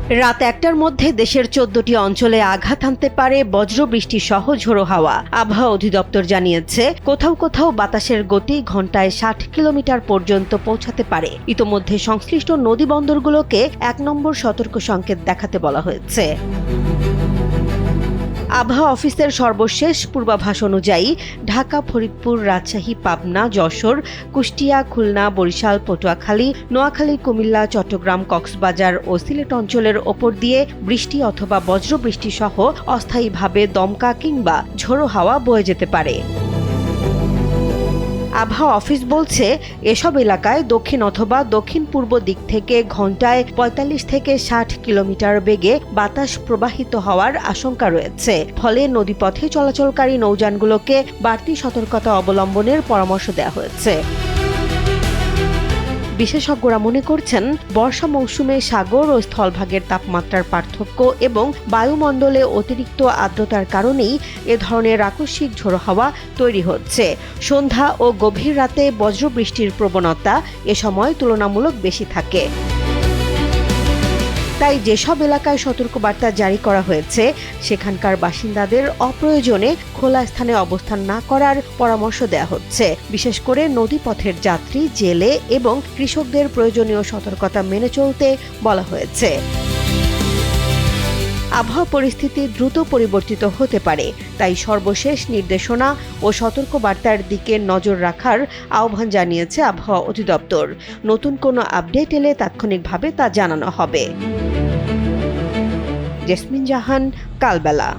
রাত ১টার মধ্যে দেশের ১৪টি অঞ্চলে আঘাত হানতে পারে বজ্রবৃষ্টি সহ ঝোড়ো হাওয়া। আবহাওয়া অধিদপ্তর জানিয়েছে, কোথাও কোথাও বাতাসের গতি ঘন্টায় ৬০ কিলোমিটার পর্যন্ত পৌঁছাতে পারে। ইতোমধ্যে সংশ্লিষ্ট নদী বন্দরগুলোকে ১ নম্বর সতর্ক সংকেত দেখাতে বলা হয়েছে। আবহাওয়া অফিসের সর্বশেষ পূর্বাভাস অনুযায়ী ঢাকা, ফরিদপুর, রাজশাহী, পাবনা, যশোর, কুষ্টিয়া, খুলনা, বরিশাল, পটুয়াখালী, নোয়াখালী, কুমিল্লা, চট্টগ্রাম, কক্সবাজার ও সিলেট অঞ্চলের ওপর দিয়ে বৃষ্টি অথবা বজ্রবৃষ্টি সহ অস্থায়ীভাবে দমকা কিংবা ঝোড়ো হাওয়া বয়ে যেতে পারে। আবহাওয়া অফিস বলছে, এসব এলাকায় দক্ষিণ অথবা দক্ষিণ পূর্ব দিক থেকে ঘন্টায় ৪৫ থেকে ৬০ কিলোমিটার বেগে বাতাস প্রবাহিত হওয়ার আশঙ্কা রয়েছে। ফলে নদীপথে চলাচলকারী নৌযানগুলোকে বাড়তি সতর্কতা অবলম্বনের পরামর্শ দেওয়া হয়েছে। বিশেষজ্ঞরা মনে করছেন, বর্ষা মৌসুমে সাগর ও স্থলভাগের তাপমাত্রার পার্থক্য এবং বায়ুমণ্ডলে অতিরিক্ত আর্দ্রতার কারণেই এ ধরনের আকস্মিক ঝোড়ো হাওয়া তৈরি হচ্ছে। সন্ধ্যা ও গভীর রাতে বজ্রবৃষ্টির প্রবণতা এ সময় তুলনামূলক বেশি থাকে। তাই যেসব এলাকায় সতর্কবার্তা জারি করা হয়েছে সেখানকার বাসিন্দাদের অপ্রয়োজনে খোলা স্থানে অবস্থান না করার পরামর্শ দেওয়া হচ্ছে। বিশেষ করে নদীপথের যাত্রী, জেলে এবং কৃষকদের প্রয়োজনীয় সতর্কতা মেনে চলতে বলা হয়েছে। আবহাওয়া পরিস্থিতি দ্রুত পরিবর্তিত হতে পারে, তাই সর্বশেষ নির্দেশনা ও সতর্কবার্তার দিকে নজর রাখার আহ্বান জানিয়েছে আবহাওয়া অধিদপ্তর। নতুন কোনো আপডেট এলে তাৎক্ষণিকভাবে তা জানানো হবে। জেসমিন জাহান, কালবেলা।